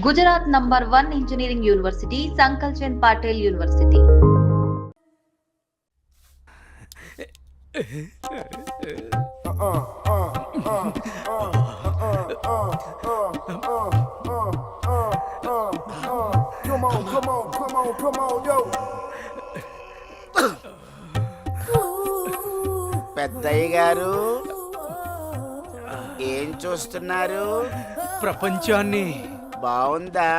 Gujarat number 1 engineering university, Sankal Chand Patel university. పెద్దయ్య గారు ఏం చూస్తున్నారు? ప్రపంచాన్ని. బాగుందా?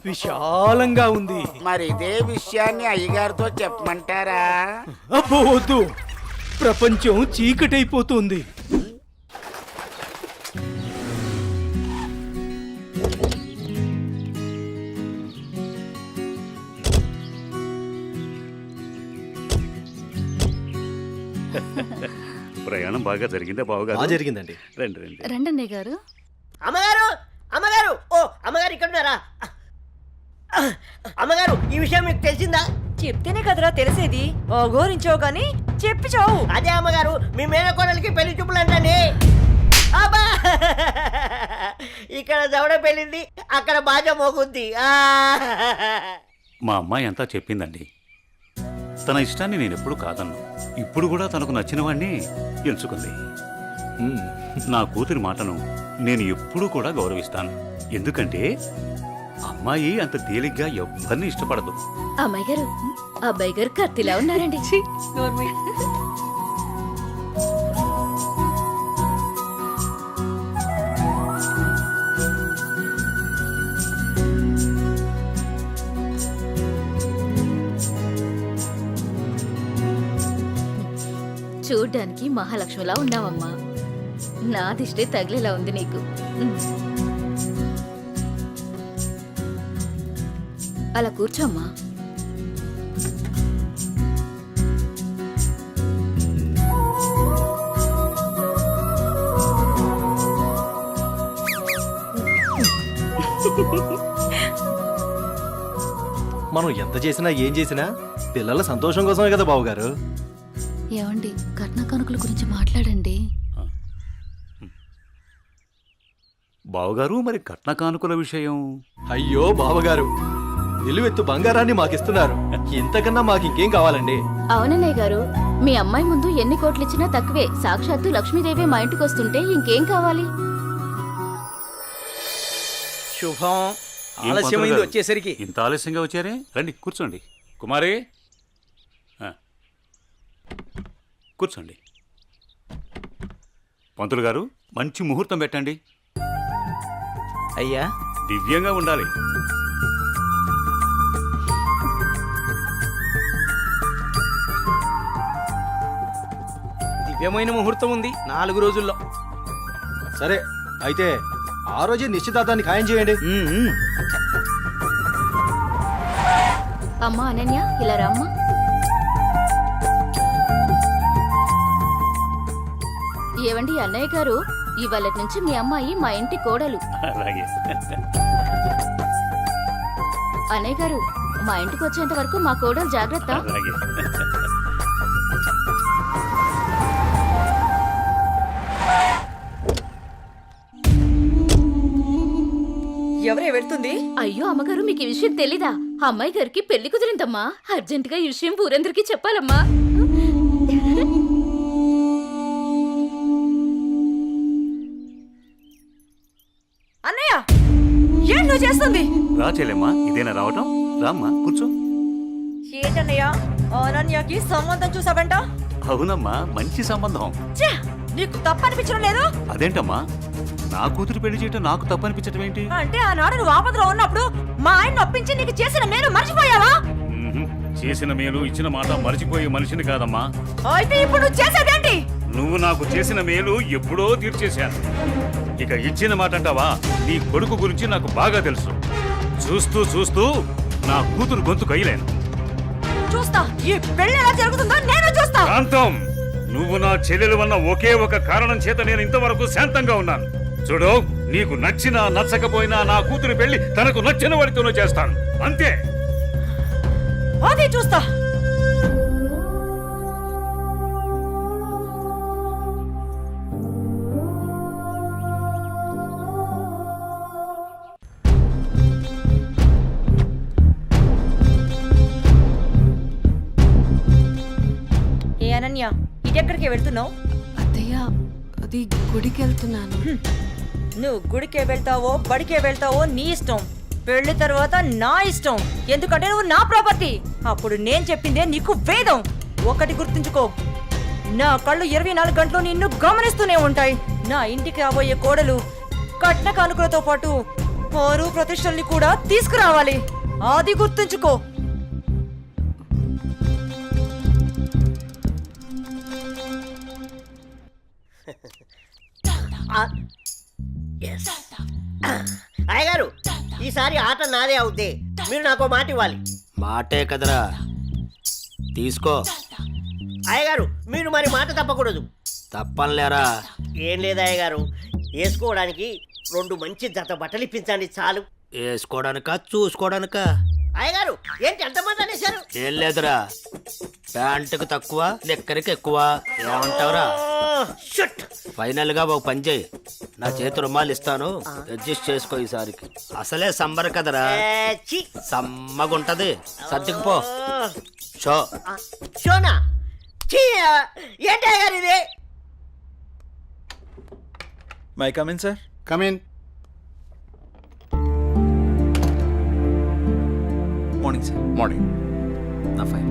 విశాలంగా ఉంది. మరి ఇదే విషయాన్ని అయ్యగారితో చెప్పమంటారా? అబ్బో వద్దు, ప్రపంచం చీకటైపోతుంది. ప్రయాణం బాగా జరిగిందా బావగారు? జరిగిందండి. రండి రండి. రండన్నయ్య గారు. అమ్మగారు, అమ్మగారు, ఓ అమ్మగారు ఇక్కడ ఉన్నారా? అమ్మగారు, ఈ విషయం మీకు తెలిసిందా? చెప్తేనే కదరా తెలిసేది. ఘోరించావు గాని చెప్పి చావు. అదే అమ్మగారు, మీ మేనకోడలికి పెళ్లి చూపులు అంటండి. అబ్బా, ఇక్కడ దవడ పెళ్ళింది, అక్కడ బాజ మోగుద్ది. మా అమ్మాయి అంతా చెప్పిందండి. తన ఇష్టాన్ని నేను ఎప్పుడు కాదన్ను. ఇప్పుడు కూడా తనకు నచ్చిన వాడిని ఎంచుకుంది. నా కూతురి మాటను నేను ఎప్పుడూ కూడా గౌరవిస్తాను. ఎందుకంటే అమ్మాయి అంత తేలిగ్గా ఎవ్వరిని ఇష్టపడదు. అమ్మాయి గారు, అబ్బాయి గారు కత్తిలా ఉన్నారండి. చూడ్డానికి మహాలక్ష్మిలా ఉన్నావమ్మా. నా దిష్టే తగిలేలా ఉంది నీకు. అలా కూర్చోమ్మా. మనం ఎంత చేసినా ఏం చేసినా పిల్లల సంతోషం కోసమే కదా బావగారు. ఏమండి, కట్న కానుకల గురించి మాట్లాడండి. బావగారు, మరి కట్న కానుకల విషయం? అయ్యో బావగారు, నిలువెత్తు బంగారాన్ని మాకిస్తున్నారు. ఇంతకన్నా మాకు ఇంకేం కావాలండి? అవునన్నయ్య గారు, మీ అమ్మాయి ముందు ఎన్ని కోట్లిచ్చినా తక్కువే. సాక్షాత్తు లక్ష్మీదేవి మా ఇంటికి వస్తుంటే ఇంకేం కావాలి? శుభం. ఏం ఆలస్యమైంది పంతులు గారు? వచ్చేసరికి. ఇంత ఆలస్యంగా వచ్చారే? రండి కూర్చోండి. కుమారి, కూర్చోండి. పంతులు గారు, మంచి ముహూర్తం పెట్టండి. అయ్యా, దివ్యంగా ఉండాలి. దివ్యమైన ముహూర్తం ఉంది 4 రోజుల్లో. సరే అయితే ఆ రోజే నిశ్చితార్థాన్ని ఖాయం చేయండి. అమ్మా అనన్య, ఇలా రామ్మా. ఏవండి అన్నయ్య గారు, ఇవాళ నుంచి మీ అమ్మాయి మా ఇంటి కోడలు. అలాగే. అన్నయ్య గారు, మా ఇంటికి వచ్చేంత వరకు మా కోడలు జాగ్రత్త. అలాగే. ఎవరే వెళ్తుంది? అయ్యో అమ్మగారు, మీకు ఈ విషయం తెలీదా? అమ్మాయి గారికి పెళ్లి కుదిరిందమ్మా. అర్జెంటుగా ఈ విషయం ఊరందరికీ చెప్పాలమ్మా. అన్నయ్య, ఏం నువ్వు చేస్తుంది? రా చెల్లెమ్మా, ఇదేనా రావటం? రామ్మా కూర్చో. ఏంటన్నయ్య, అనన్యకి సంబంధం చూసావంట? అవునమ్మా, మంచి సంబంధం. ఛే, నీకు తప్పనిపించడం లేదు? అదేంటమ్మా, నా కూతురు పెళ్లి చేయటం నాకు తప్పనిపించటం ఏంటి? అంటే ఆనాడు నువ్వు ఆపదలో ఉన్నప్పుడు మా ఆయన ఒప్పించి నీకు చేసిన మేలు మర్చిపోయావా? చేసిన మేలు ఇచ్చిన మాట మరిచిపోయే మనిషిని కాదమ్మా. అయితే ఇప్పుడు నువ్వు చేసేదేంటి? నువ్వు నాకు చేసిన మేలు ఎప్పుడో తీర్చేశాను. ఇక ఇచ్చిన మాట అంటావా? నీ కొడుకు గురించి నాకు బాగా తెలుసు. చూస్తూ చూస్తూ నా కూతురు గొంతు కయ్యలేను. చూస్తా, ఈ పెళ్లి ఎలా జరుగుతుందో నేను చూస్తా. శాంతం, నువ్వు నా చెల్లెలు వన్న ఒకే ఒక కారణం చేత నేను ఇంతవరకు శాంతంగా ఉన్నాను. చూడు, నీకు నచ్చినా నచ్చకపోయినా నా కూతురు పెళ్లి తనకు నచ్చిన వాడితోనూ చేస్తాను, అంతే. అదే చూస్తా. లావణ్య ఇటెక్కడికి వెళ్తున్నావు? అత్తయ్య అది గుడికి వెళ్తున్నాను. నువ్వు గుడికే వెళ్తావో బడికే వెళ్తావో నీ ఇష్టం. పెళ్లి తర్వాత నా ఇష్టం. ఎందుకంటే నువ్వు నా ప్రాపర్టీ. అప్పుడు నేను చెప్పిందే నీకు వేదం. ఒకటి గుర్తుంచుకో, నా కళ్ళు 24 గంటలు నిన్ను గమనిస్తూనే ఉంటాయి. నా ఇంటికి రాబోయే కోడలు కట్న కానుకలతో పాటు పరువు ప్రతిష్టల్ని కూడా తీసుకురావాలి. అది గుర్తుంచుకో. అయ్యగారు, ఈసారి ఆట నాదే అవుద్ది. మీరు నాకు మాట ఇవ్వాలి. మాటే కదరా, తీసుకో. అయ్యగారు, మీరు మరి మాట తప్పకూడదు. తప్పనిలేరా. ఏం లేదు అయ్యగారు, వేసుకోవడానికి 2 మంచి జత బట్టలు ఇప్పించండి చాలు. వేసుకోవడానికా చూసుకోవడానికా? అయ్యగారు, ఏంటి ఎంతమంది అనేశారు? ఏం లేదురా, ప్యాంటుకు తక్కువ లెక్కరికి ఎక్కువ. ఏమంటావురా? షుట్. ఫైనల్ గా ఒక పని చేయి, నా చేతి రుమాలు ఇస్తాను, అడ్జస్ట్ చేసుకో. ఈసారికి అసలే సమ్మర్ కదరా, ఛీ. సమ్మగుంటది. సర్దుకుపో. షో షోనా? ఛీ, ఏంటి అయ్యగారు ఇది? May come in sir. Come in. Morning sir. Morning. నా fine.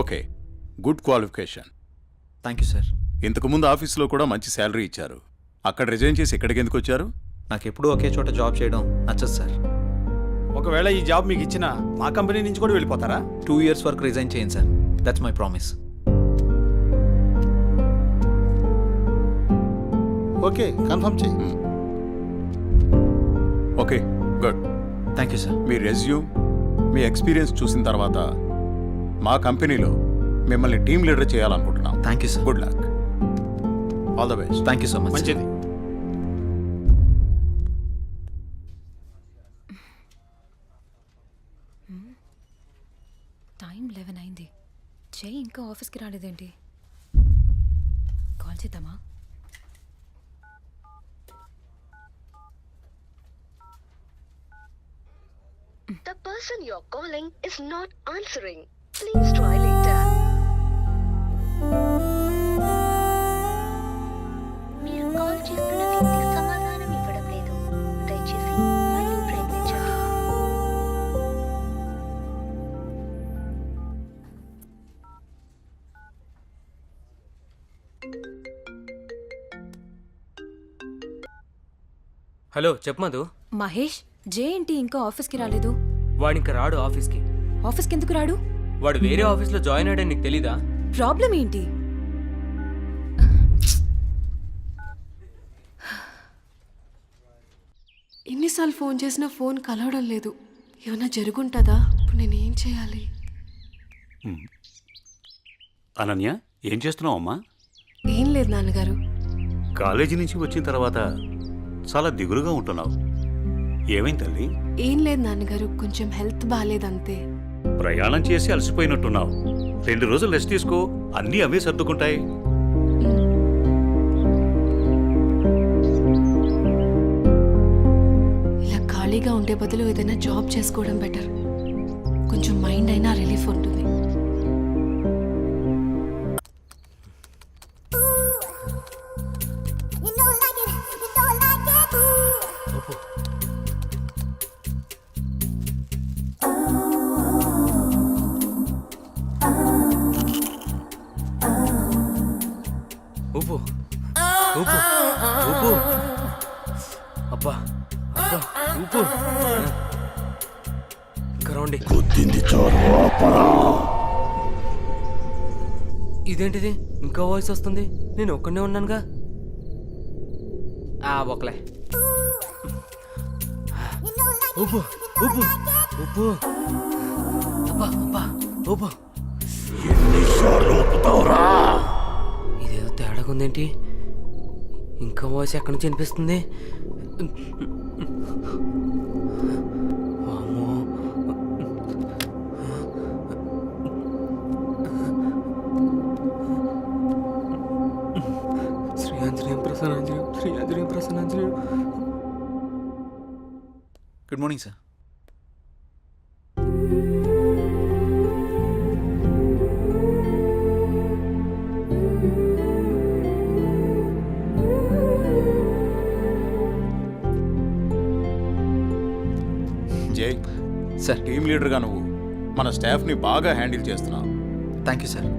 Okay, good qualification. Thank you sir. ఇంతకుముందు ఆఫీస్లో కూడా మంచి శాలరీ ఇచ్చారు. అక్కడ రిజైన్ చేసి ఇక్కడికి ఎందుకు వచ్చారు? నాకు ఎప్పుడూ ఒకే చోట జాబ్ చేయడం నచ్చదు సార్. ఒకవేళ ఈ జాబ్ మీకు ఇచ్చిన మా కంపెనీ నుంచి కూడా వెళ్ళిపోతారా? 2 years వరకు రిజైన్ చేయండి sir. That's my promise. Okay, confirm చేయి. Okay, good. Thank you sir. మీ రెజ్యూమ్, మీ ఎక్స్పీరియన్స్ చూసిన తర్వాత మా కంపెనీలో మిమ్మల్ని టీమ్ లీడర్ చేయాలనుకుంటున్నాం. Thank you sir. Good luck. All the best. Thank you so much. మంచిది. టైం 11 అయింది. చెయ్యి ఇంకా ఆఫీస్కి రాలేదేంటి? కాల్ చేద్దామా? The person you're calling is not answering. Please try later. మీరు కాల్ చేస్తున్న వ్యక్తి సమాధానం ఇవ్వడం లేదు. దయచేసి మళ్ళీ ప్రయత్నించండి. హలో, చెప్పు మధు. మహేష్, జే ఏంటి ఇంకా ఆఫీస్కి రాలేదు? వాడు ఇంకా రాడు ఆఫీస్కి. ఆఫీస్కి ఎందుకు రాడు? వాడు వేరే ఆఫీస్లో జాయిన్ అయ్యాడని నీకు తెలీదా? ప్రాబ్లం ఏంటి? ఎన్నిసార్లు ఫోన్ చేసినా ఫోన్ కలవడం లేదు. ఏమైనా జరుగుంటుందా? ఇప్పుడు నేను ఏం చేయాలి? అనన్య, ఏం చేస్తున్నావు అమ్మా? ఏం లేదు నాన్నగారు. కాలేజీ నుంచి వచ్చిన తర్వాత చాలా దిగులుగా ఉంటున్నావు. ఏమైంది తల్లి? ఏం లేదు నాన్నగారు, కొంచెం హెల్త్ బాగాలేదంతే. ప్రయాణం చేసి అలసిపోయినట్టున్నావు. 2 రోజులు రెస్ట్ తీసుకో, అన్నీ అవే సర్దుకుంటాయి. ఇలా ఖాళీగా ఉండే బదులు ఏదైనా జాబ్ చేసుకోవడం బెటర్. కొంచెం మైండ్ అయినా రిలీఫ్ ఉంటుంది. ఊపు ఊపు ఊపు. అబ్బా అబ్బా, ఊపు. ఇంకా రండి. ఇదేంటిది? ఇంకా వాయిస్ వస్తుంది. నేను ఒక్కనే ఉన్నానుగా. ఒకలే. ఊపు ఊపు ఊపు. అబ్బా అబ్బా, ఊపు. ఇదేదో తేడాగా ఉందేంటి? ఇంకా వాయిస్ ఎక్కడి నుంచి వినిపిస్తుంది? ఆంజనేయం ప్రసన్నాంజనేయం శ్రీ ఆంజనేయం ప్రసన్నాంజనేయం. Good morning sir. జై సార్. టీమ్ లీడర్గా నువ్వు మన స్టాఫ్ని బాగా హ్యాండిల్ చేస్తున్నావు. Thank you sir.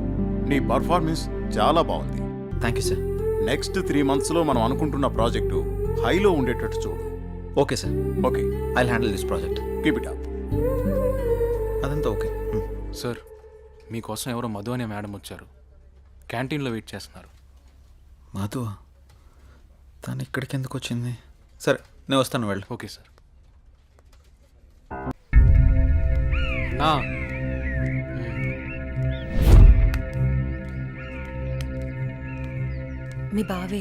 నీ పర్ఫార్మెన్స్ చాలా బాగుంది. Thank you sir. నెక్స్ట్ 3 monthsలో మనం అనుకుంటున్న ప్రాజెక్టు హైలో ఉండేటట్టు చూడు. Okay sir. Okay, I handle this project. Keep it up. అదంతా ఓకే. సార్ మీకోసం ఎవరో మధు అనే మేడం వచ్చారు. క్యాంటీన్లో వెయిట్ చేస్తున్నారు. మధు తను ఇక్కడికి ఎందుకు వచ్చింది? సరే నేను వస్తాను, వెళ్ళు. Okay sir. నా మీ బావే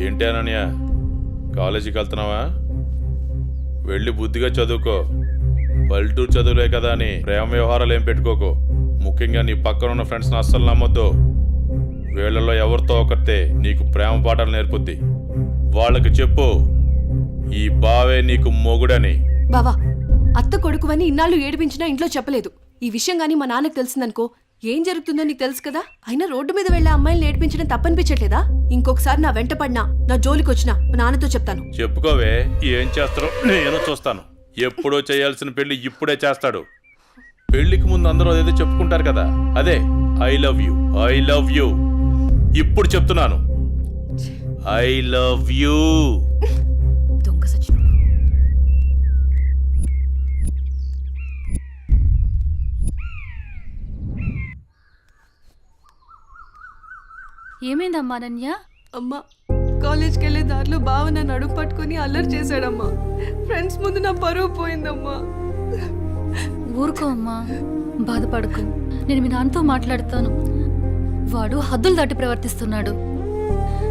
ఏంటి అనన్య, కాలేజీకి వెళ్తున్నావా? వెళ్ళి బుద్ధిగా చదువుకో. పల్లెటూరు చదువులే కదా అని ప్రేమ వ్యవహారాలు ఏం పెట్టుకోకు. ముఖ్యంగా నీ పక్కన ఉన్న ఫ్రెండ్స్ని అస్సలు నమ్మొద్దు. వీళ్ళల్లో ఎవరితో ఒకరితే నీకు ప్రేమ పాఠాలు నేర్పుద్ది. వాళ్ళకి చెప్పు ఈ బావే నీకు మొగుడని. బావా, అత్త కొడుకువని ఇన్నాళ్ళు ఏడిపించినా ఇంట్లో చెప్పలేదు. ఈ విషయం గానీ మా నాన్నకు తెలిసిందనుకో ఏం జరుగుతుందో నీకు తెలుసు కదా. అయినా రోడ్డు మీద వెళ్లే అమ్మాయిని ఏడిపించడం తప్పనిపించట్లేదా? ఇంకొకసారి నా వెంట పడినా, నా జోలికి వచ్చినా మా నాన్నతో చెప్తాను. చెప్పుకోవే, ఏం చేస్తారో నేను చూస్తాను. ఎప్పుడో చేయాల్సిన పెళ్లి ఇప్పుడే చేస్తాడు. పెళ్లికి ముందు అందరూ అదేదో చెప్పుకుంటారు కదా, అదే I love you, I love you. ఇప్పుడు చెప్తున్నాను, ఐ లవ్ యూ. దొంగ సచిన ఏమైందమ్మా అనన్య? అమ్మా, కాలేజ్కి వెళ్ళే దారిలో బావ నన్ను అడుగు పట్టుకుని అల్లరి చేశాడమ్మా. ఫ్రెండ్స్ ముందు నా పరువు పోయిందమ్మా. ఊరుకో అమ్మా, బాధపడకు. నేను మీ నాన్నతో మాట్లాడతాను. వాడు హద్దులు దాటి ప్రవర్తిస్తున్నాడు.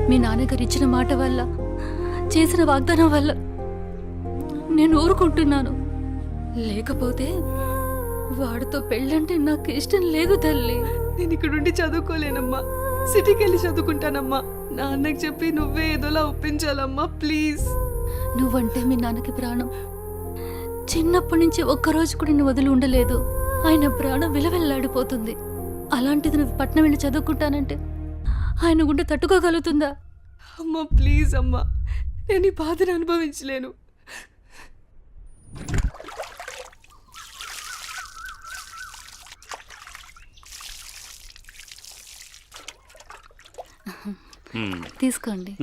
మీ నాన్నగారు ఇచ్చిన మాట వల్ల, చేసిన వాగ్దానం వల్ల నేను ఊరుకుంటున్నాను. లేకపోతే వాడితో పెళ్ళంటే నాకు ఇష్టం లేదు తల్లి. నేను ఇక్కడుండి చదువుకోలేనమ్మా, సిటీకి వెళ్ళి చదువుకుంటానమ్మా. నాన్నకి చెప్పి నువ్వే ఏదోలా ఒప్పించాలమ్మా, ప్లీజ్. నువ్వంటే మీ నాన్నకి ప్రాణం. చిన్నప్పటి నుంచి ఒక్కరోజు కూడా నువ్వు వదిలి ఉండలేదు. ఆయన ప్రాణం విలవెల్లాడిపోతుంది. అలాంటిది నువ్వు పట్నం వెళ్ళి చదువుకుంటానంటే ఆయన గుండె తట్టుకోగలుగుతుందా? అమ్మా ప్లీజ్ అమ్మా, నేను ఈ బాధను అనుభవించలేను. తీసుకోండి.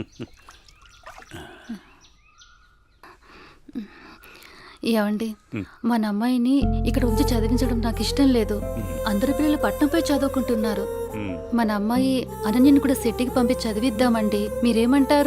ఏమండి, మన అమ్మాయిని ఇక్కడ ఉంచి చదివించడం నాకు ఇష్టం లేదు. అందరి పిల్లలు పట్నంపై చదువుకుంటున్నారు. మన అమ్మాయి అనన్యని కూడా సిటీకి పంపి చదివిద్దామండి. మీరేమంటారు?